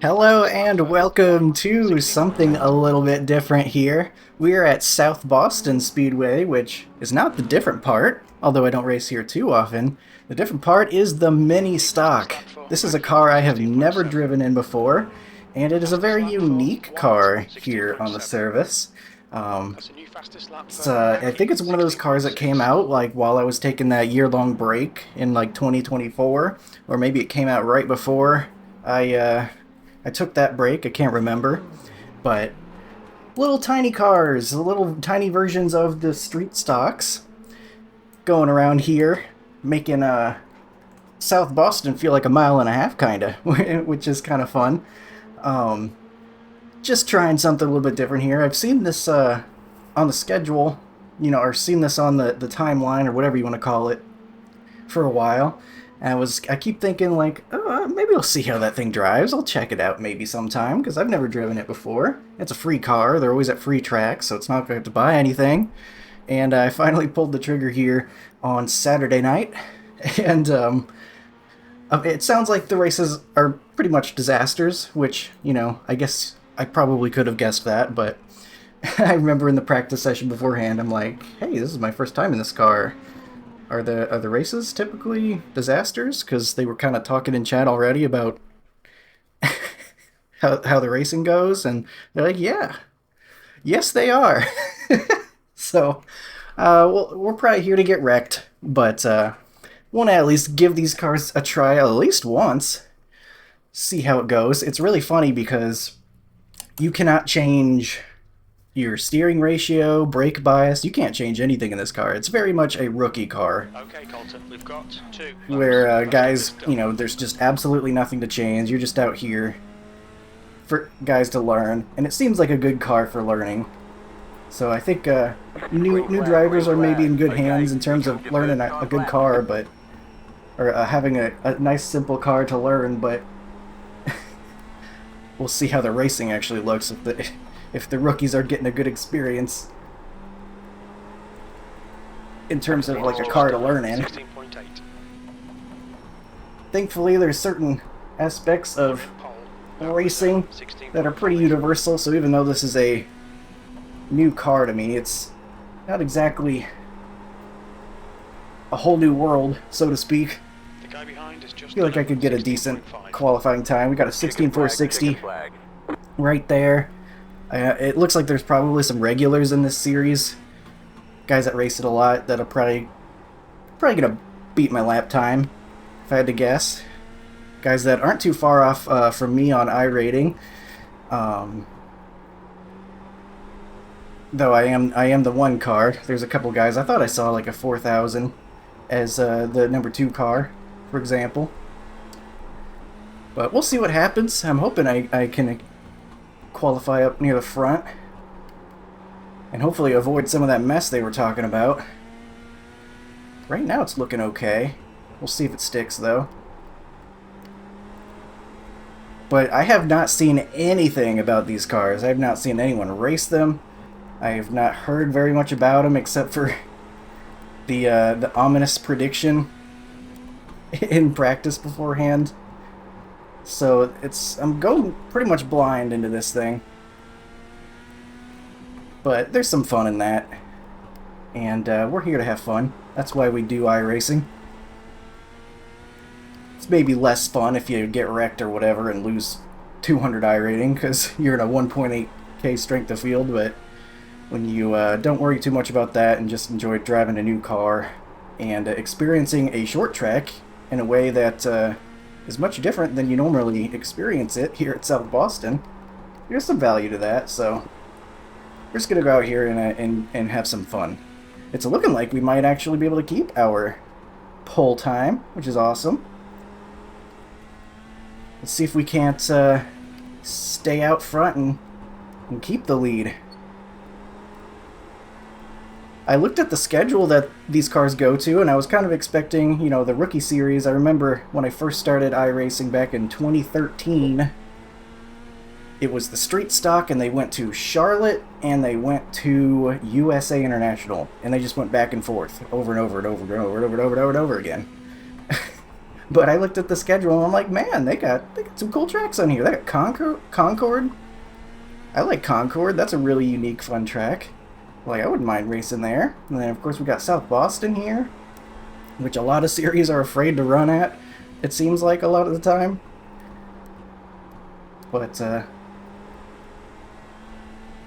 Hello and welcome to something a little bit different here. We are at South Boston Speedway, which is not the different part, although I don't race here too often. The different part is the mini stock. This is a car I have never driven in before, and it is a very unique car here on the service. I think it's one of those cars that came out like while I was taking that year-long break in like 2024, or maybe it came out right before I took that break. I can't remember, but little tiny cars, little tiny versions of the street stocks going around here, making South Boston feel like a mile and a half, kinda, which is kind of fun. Just trying something a little bit different here. I've seen this on the schedule, or seen this on the timeline or whatever you want to call it for a while. And I keep thinking like, oh, maybe I'll see how that thing drives. I'll check it out maybe sometime because I've never driven it before. It's a free car. They're always at free tracks, so it's not going to have to buy anything. And I finally pulled the trigger here on Saturday night, and it sounds like the races are pretty much disasters, which, I guess I probably could have guessed that, but I remember in the practice session beforehand, I'm like, hey, this is my first time in this car. Are the races typically disasters? Because they were kind of talking in chat already about how the racing goes, and they're like, yeah, yes they are. So, well, we're probably here to get wrecked, but want to at least give these cars a try at least once, see how it goes. It's really funny because you cannot change your steering ratio, brake bias. You can't change anything in this car. It's very much a rookie car. Okay, Colton, we've got two. Where guys, there's just absolutely nothing to change. You're just out here for guys to learn, and it seems like a good car for learning. So I think new drivers are maybe in good hands in terms of learning a good car, or having a nice simple car to learn. But we'll see how the racing actually looks if the rookies are getting a good experience in terms of like a car to learn in. Thankfully, there's certain aspects of racing that are pretty universal, so even though this is a new car to me, it's not exactly a whole new world, so to speak. I feel like I could get a decent qualifying time. We got a 16.460 right there. It looks like there's probably some regulars in this series, guys that race it a lot, that are probably gonna beat my lap time, if I had to guess. Guys that aren't too far off from me on iRating, though I am the one car. There's a couple guys. I thought I saw like a 4,000 as the number 2 car, for example. But we'll see what happens. I'm hoping I can qualify up near the front and hopefully avoid some of that mess they were talking about. Right now it's looking okay. We'll see if it sticks though. But I have not seen anything about these cars. I have not seen anyone race them. I have not heard very much about them except for the ominous prediction in practice beforehand. So I'm going pretty much blind into this thing. But there's some fun in that. And we're here to have fun. That's why we do iRacing. It's maybe less fun if you get wrecked or whatever and lose 200 iRating because you're in a 1.8k strength of field, but when you don't worry too much about that and just enjoy driving a new car and experiencing a short track in a way that is much different than you normally experience it here at South Boston, there's some value to that. So we're just gonna go out here and have some fun. It's looking like we might actually be able to keep our pole time, which is awesome. Let's see if we can't stay out front and keep the lead. I looked at the schedule that these cars go to, and I was kind of expecting, the rookie series. I remember when I first started iRacing back in 2013, it was the street stock, and they went to Charlotte, and they went to USA International, and they just went back and forth over and over and over and over and over and over and over again. But I looked at the schedule and I'm like, man, they got some cool tracks on here. They got Concord. I like Concord. That's a really unique, fun track. Like, I wouldn't mind racing there. And then, of course, we got South Boston here, which a lot of series are afraid to run at, it seems like, a lot of the time. But,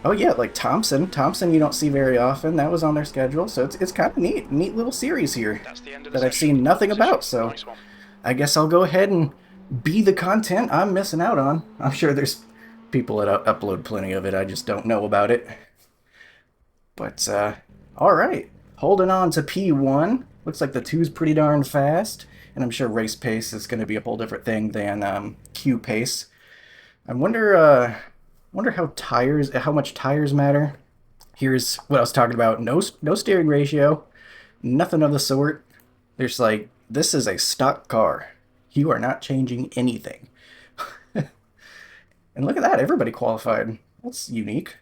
oh yeah, like Thompson. Thompson you don't see very often. That was on their schedule, so it's kind of neat. Neat little series here That's the end of the that I've session. seen nothing Position. about, so Nice one. I guess I'll go ahead and be the content I'm missing out on. I'm sure there's people that upload plenty of it, I just don't know about it. But, alright. Holding on to P1. Looks like the 2's pretty darn fast, and I'm sure race pace is going to be a whole different thing than Q pace. I wonder how much tires matter. Here's what I was talking about. No steering ratio, nothing of the sort. There's like, this is a stock car. You are not changing anything. And look at that, everybody qualified. That's unique.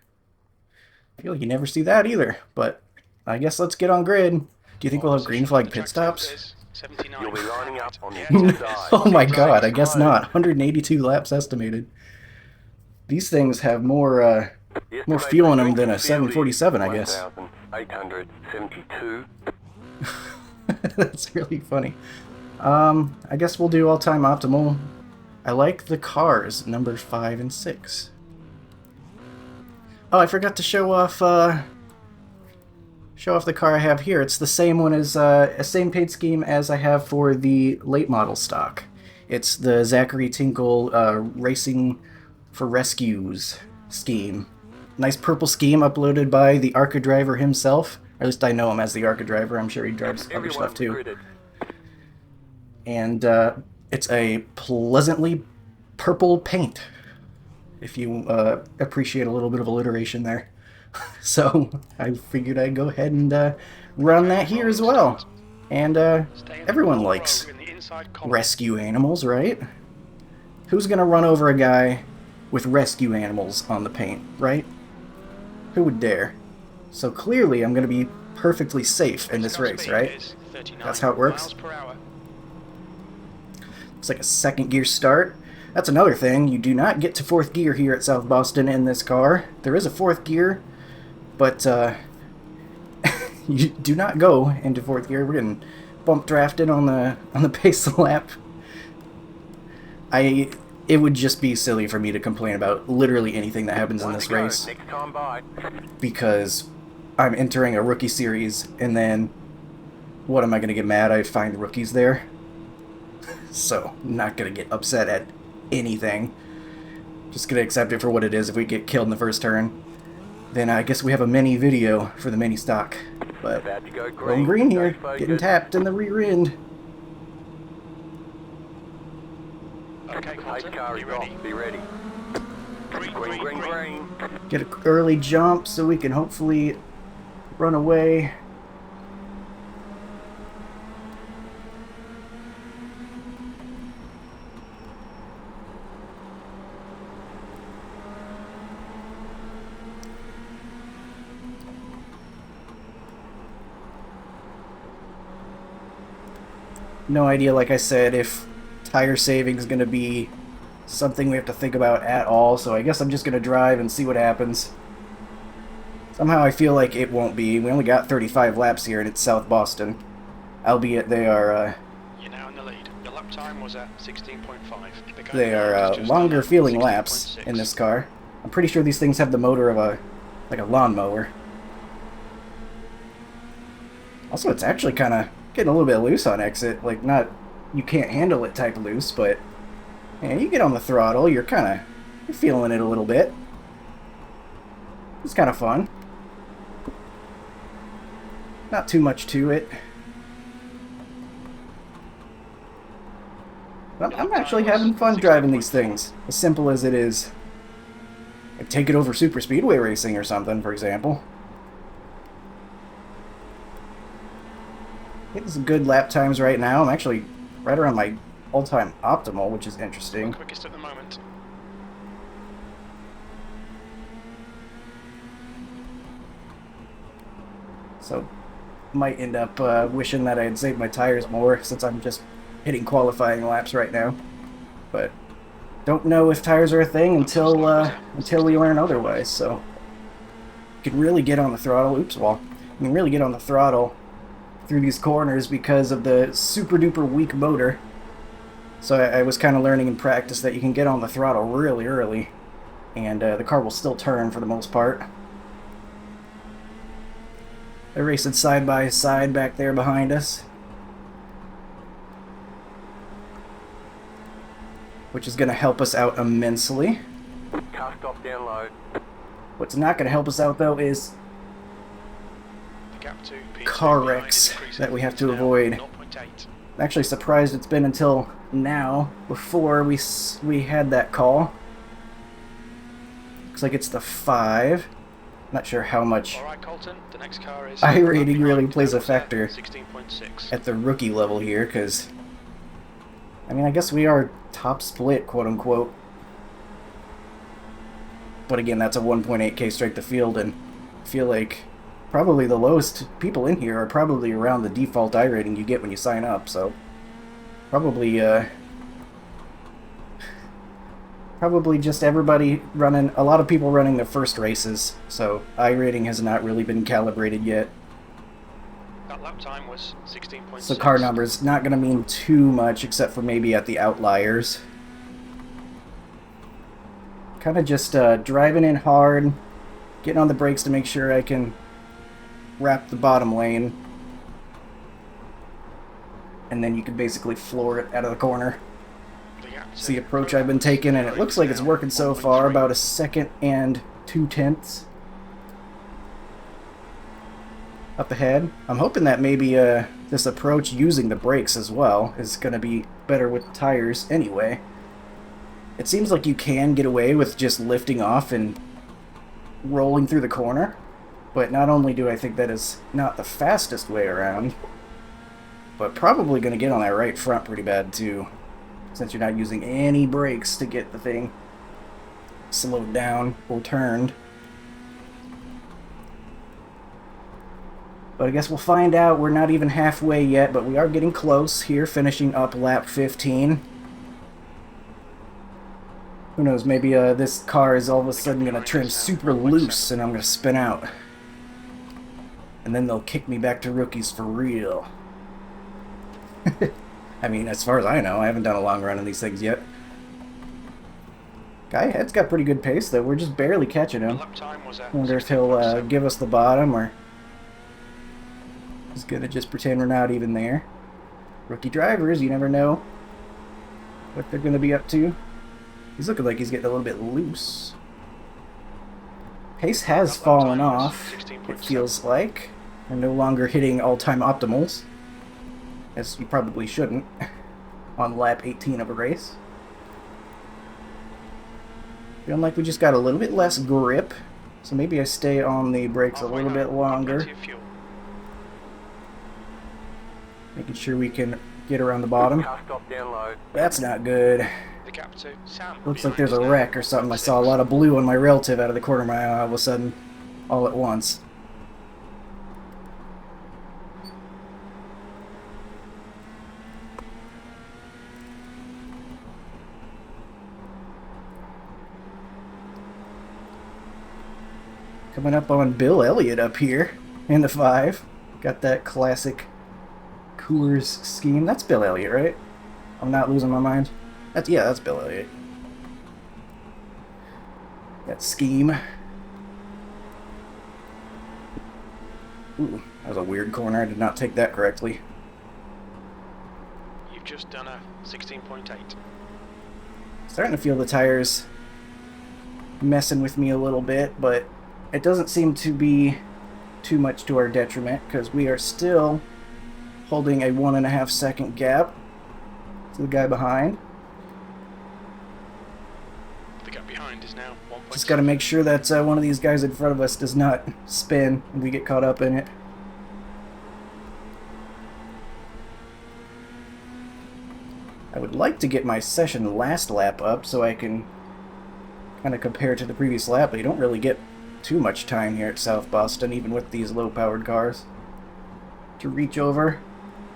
I feel like you never see that either, but I guess let's get on grid. Do you think we'll have green flag pit stops? You'll be lining up on the inside. Oh my god, I guess not. 182 laps estimated. These things have more fuel in them than a 747, I guess. 872. That's really funny. I guess we'll do all-time optimal. I like the cars, numbers 5 and 6. Oh, I forgot to show off the car I have here. It's the same one as a same paint scheme as I have for the late model stock. It's the Zachary Tinkle Racing for Rescues scheme. Nice purple scheme uploaded by the ARCA driver himself. Or at least I know him as the ARCA driver. I'm sure he drives other stuff too. And it's a pleasantly purple paint, if you appreciate a little bit of alliteration there. So I figured I'd go ahead and run that here as well. And everyone likes rescue animals, right? Who's gonna run over a guy with rescue animals on the paint, right? Who would dare? So clearly I'm gonna be perfectly safe in this race, right? That's how it works. It's like a second gear start. That's another thing. You do not get to fourth gear here at South Boston in this car. There is a fourth gear, but you do not go into fourth gear. We're getting bump drafted on the pace lap. It would just be silly for me to complain about literally anything that happens in this race, because I'm entering a rookie series, and then what am I going to get mad? I find rookies there. So, not gonna get upset at anything. Just gonna accept it for what it is. If we get killed in the first turn, then I guess we have a mini video for the mini stock. But going green here, getting tapped in the rear end. Okay, Colton, be ready. Green. Get an early jump so we can hopefully run away. No idea, like I said, if tire saving is going to be something we have to think about at all, so I guess I'm just going to drive and see what happens. Somehow I feel like it won't be. We only got 35 laps here, and it's South Boston. Albeit they are, You're now in the lead. Your lap time was at 16.5. They are longer feeling laps in this car. I'm pretty sure these things have the motor of a lawnmower. Also, it's actually kind of getting a little bit loose on exit. Like, not you can't handle it type loose, but you get on the throttle, you're feeling it a little bit. It's kind of fun. Not too much to it. I'm actually having fun driving these things, as simple as it is. Like, take it over super speedway racing or something, for example. Getting some good lap times right now. I'm actually right around my all-time optimal, which is interesting. Quickest at the moment. So, might end up wishing that I had saved my tires more, since I'm just hitting qualifying laps right now. But don't know if tires are a thing That first lap was a until we learn 16.5. otherwise. So you can really get on the throttle. Oops, wall. You can really get on the throttle through these corners because of the super duper weak motor. So I was kind of learning in practice that you can get on the throttle really early, and the car will still turn for the most part. They're racing side by side back there behind us, which is going to help us out immensely. Car stop down low. What's not going to help us out, though, is The gap to P2 car behind wrecks is increasing. that we have It's to now avoid. 0.8. I'm actually surprised it's been until now, before we had that call. Looks like it's the 5. Not sure how much Alright, Colton, the next car is iRating really behind. plays a That was at factor 16.6. at the rookie level here, because, I mean, I guess we are top split, quote-unquote. But again, that's a 1.8k strike to field, and I feel like probably the lowest people in here are probably around the default iRating you get when you sign up, so probably probably just everybody running, a lot of people running their first races, so iRating has not really been calibrated yet. That lap time was 16.6. So car numbers not going to mean too much, except for maybe at the outliers. Kind of just driving in hard, getting on the brakes to make sure I can wrap the bottom lane, and then you can basically floor it out of the corner. It's the approach I've been taking, and it looks like it's working so far. About a 2 and 2/10 up ahead. I'm hoping that maybe this approach using the brakes as well is going to be better with the tires anyway. It seems like you can get away with just lifting off and rolling through the corner, but not only do I think that is not the fastest way around, but probably going to get on that right front pretty bad too, since you're not using any brakes to get the thing slowed down or turned. But I guess we'll find out. We're not even halfway yet, but we are getting close here, finishing up lap 15. Who knows, maybe this car is all of a sudden going to turn super loose and I'm going to spin out. And then they'll kick me back to rookies for real. I mean, as far as I know, I haven't done a long run on these things yet. Guy ahead's got pretty good pace, though. We're just barely catching him. Lap time was at Wonder if he'll give us the bottom, or he's gonna just pretend we're not even there. Rookie drivers, you never know what they're gonna be up to. He's looking like he's getting a little bit loose. Pace has fallen off, it feels like. We're no longer hitting all-time optimals, as you probably shouldn't, on lap 18 of a race. Feeling like we just got a little bit less grip, so maybe I stay on the brakes a little bit longer. Making sure we can get around the bottom. Car stop down low. That's not good. The gap to Sam. Looks like there's a wreck or something. I saw a lot of blue on my relative out of the corner of my eye all of a sudden, all at once. Coming up on Bill Elliott up here in the 5. Got that classic Coors scheme. That's Bill Elliott, right? I'm not losing my mind. That's Bill Elliott. That scheme. Ooh, that was a weird corner. I did not take that correctly. You've just done a 16.8. Starting to feel the tires messing with me a little bit, but it doesn't seem to be too much to our detriment, because we are still holding a 1.5 second gap to the guy behind. The gap behind is now 1.6. Just got to make sure that one of these guys in front of us does not spin and we get caught up in it. I would like to get my session last lap up so I can kind of compare to the previous lap, but you don't really get too much time here at South Boston, even with these low-powered cars, to reach over.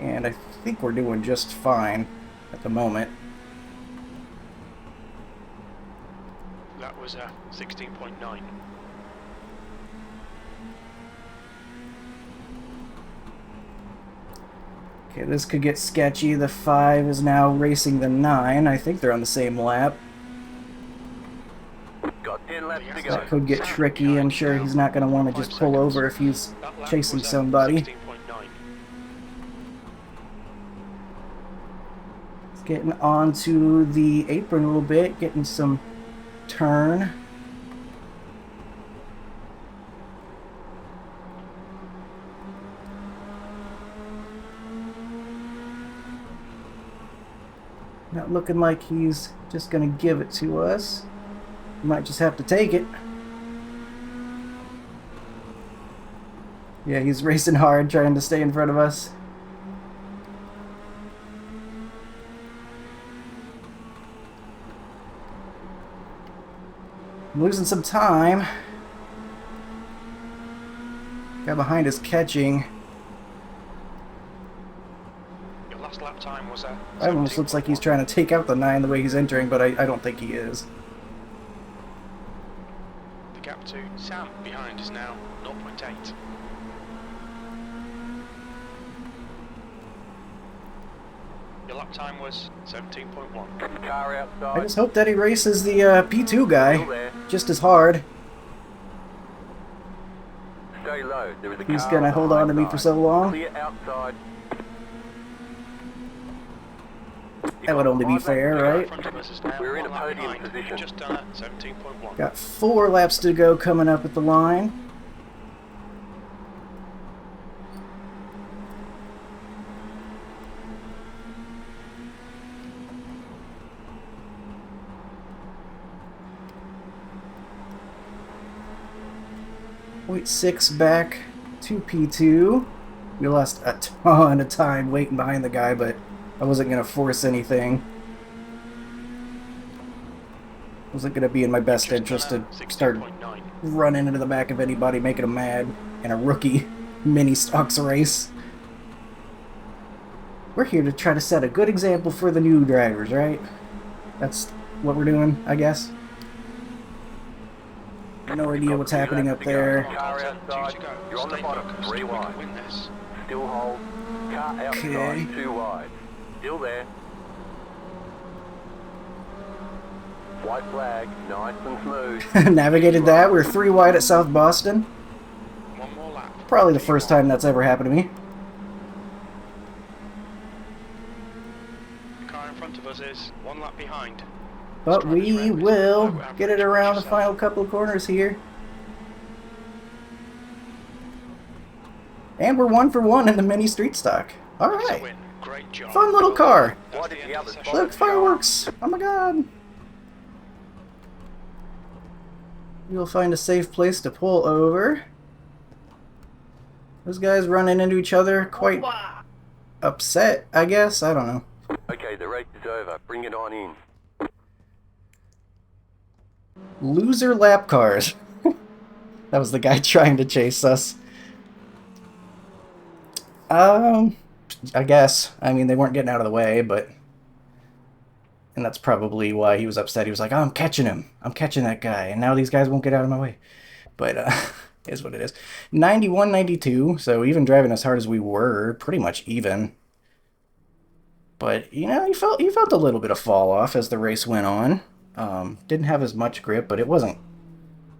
And I think we're doing just fine at the moment. That was 16.9. Okay, this could get sketchy. The 5 is now racing the 9. I think they're on the same lap. Got 10 laps to That go. could get tricky. I'm sure he's not going to want to just pull over if he's That lap chasing was, somebody. 16.9. He's getting onto the apron a little bit, getting some turn. Not looking like he's just going to give it to us. Might just have to take it. Yeah, he's racing hard, trying to stay in front of us. I'm losing some time. Guy behind is catching. Your last lap time was It almost looks like he's 17.1. trying to take out the 9 the way he's entering, but I don't think he is. The gap to Sam behind is now 0.8. Your lap time was 17.1. Car I outside. just hope that he races the P2 Still guy there. just as hard. Stay low. There is a He's car gonna on the hold high on to me for side. so long. Clear outside. That would only be fair, The guy in right? front of us is now We're in one a lap podium behind. position. Just done at 17.1. Got 4 laps to go coming up at the line. Point 6 back to P2. We lost a ton of time waiting behind the guy, but I wasn't going to force anything. Wasn't going to be in my best Just interest done to at start 16.9. running into the back of anybody, making them mad in a rookie mini stocks race. We're here to try to set a good example for the new drivers, right? That's what we're doing, I guess. No idea what's happening up there. Car Colton, outside. due to go. You're on the Stay bottom. focused. 3 We can wide. win this. Still hold. Car outside. Okay. 2 wide. Still there. White flag. Nice and smooth. Navigated that. We're 3 wide at South Boston. One more lap. Probably the first time that's ever happened to me. The car in front of us is one lap behind. But we will get it around the final couple of corners here. And we're 1 for 1 in the mini street stock. Alright. Great job. Fun little car. Why did the others Look, fireworks. Oh my god. We'll find a safe place to pull over. Those guys running into each other, quite upset, I guess. I don't know. Okay, the race is over. Bring it on in. Loser lap cars. That was the guy trying to chase us. I guess. I mean, they weren't getting out of the way, but... And that's probably why he was upset. He was like, oh, I'm catching him. I'm catching that guy. And now these guys won't get out of my way. But, is what it is. 91, 92. So even driving as hard as we were, pretty much even. But, you know, you felt a little bit of fall off as the race went on. Didn't have as much grip, but it wasn't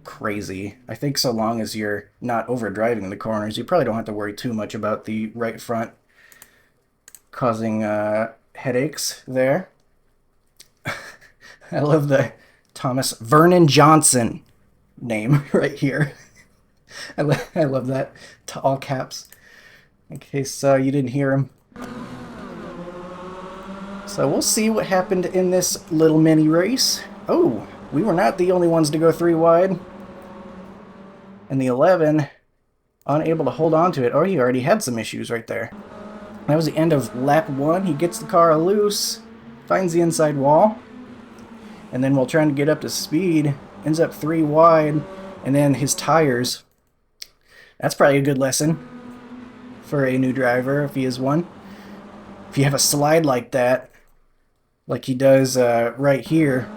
crazy. I think so long as you're not overdriving the corners, you probably don't have to worry too much about the right front causing headaches there. I love the Thomas Vernon Johnson name right here. I love that, to all caps, in case you didn't hear him. So we'll see what happened in this little mini race. Oh, we were not the only ones to go 3 wide. And the 11, unable to hold on to it. Oh, he already had some issues right there. That was the end of lap 1. He gets the car loose, finds the inside wall, and then while trying to get up to speed, ends up 3 wide, and then his tires. That's probably a good lesson for a new driver, if he is one. if you have a slide like that, like he does right here,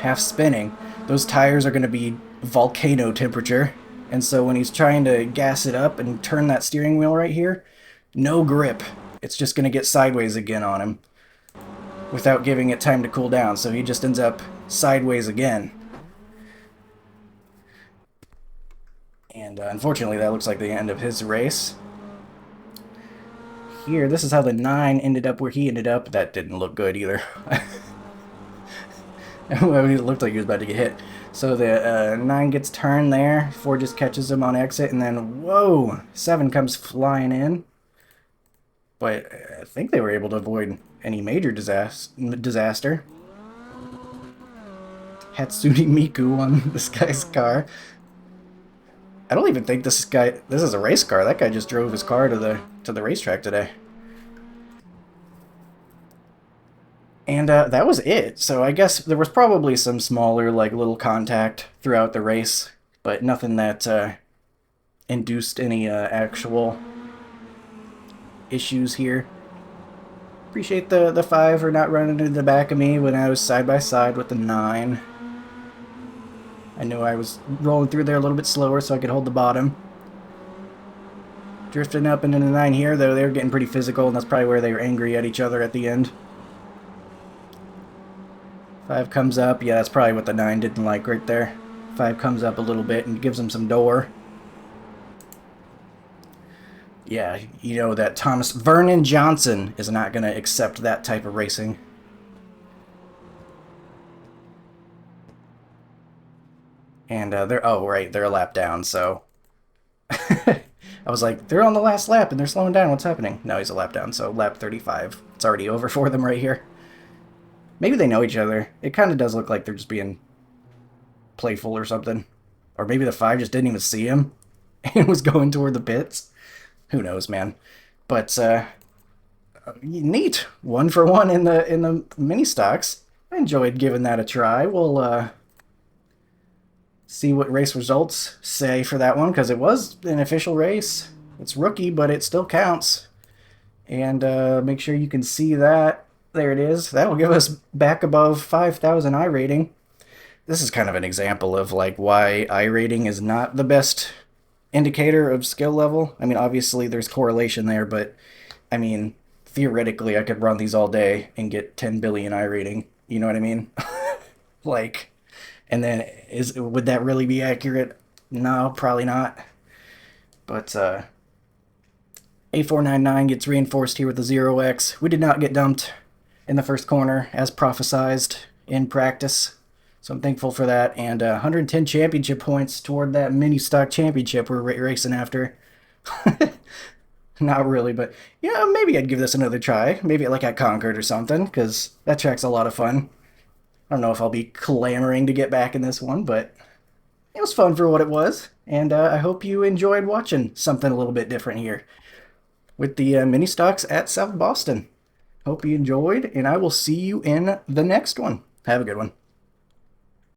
half spinning, those tires are going to be volcano temperature. And so when he's trying to gas it up and turn that steering wheel right here, no grip. It's just going to get sideways again on him without giving it time to cool down. So he just ends up sideways again. And unfortunately, that looks like the end of his race. Here, this is how the 9 ended up where he ended up. That didn't look good either. It looked like he was about to get hit. So the 9 gets turned there. 4 just catches him on exit, and then, whoa, 7 comes flying in. But I think they were able to avoid any major disaster. Hatsune Miku on this guy's car. I don't even think this is a race car. That guy just drove his car to the racetrack today. And that was it. So I guess there was probably some smaller, like, little contact throughout the race, but nothing that induced any actual issues here. Appreciate the 5 for not running into the back of me when I was side by side with the 9. I knew I was rolling through there a little bit slower so I could hold the bottom. Drifting up into the 9 here, though, they were getting pretty physical, and that's probably where they were angry at each other at the end. 5 comes up. Yeah, that's probably what the 9 didn't like right there. 5 comes up a little bit and gives him some door. Yeah, you know that Vernon Johnson is not going to accept that type of racing. And they're a lap down, so I was like, they're on the last lap and they're slowing down. What's happening? No, he's a lap down, so lap 35. It's already over for them right here. Maybe they know each other. It kind of does look like they're just being playful or something. Or maybe the 5 just didn't even see him and was going toward the pits. Who knows, man. But neat. 1 for 1 in the mini stocks. I enjoyed giving that a try. We'll see what race results say for that one, because it was an official race. It's rookie, but it still counts. And make sure you can see that. There it is. That'll give us back above 5,000 iRating. This is kind of an example of like why iRating is not the best indicator of skill level. I mean, obviously there's correlation there, but I mean, theoretically I could run these all day and get 10 billion iRating. You know what I mean? Like, and then would that really be accurate? No, probably not. But A499 gets reinforced here with the 0x. We did not get dumped in the first corner, as prophesized in practice. So I'm thankful for that. And 110 championship points toward that mini stock championship we're racing after. Not really, but yeah, maybe I'd give this another try. Maybe like at Concord or something, because that track's a lot of fun. I don't know if I'll be clamoring to get back in this one, but it was fun for what it was. And I hope you enjoyed watching something a little bit different here with the mini stocks at South Boston. Hope you enjoyed, and I will see you in the next one. Have a good one.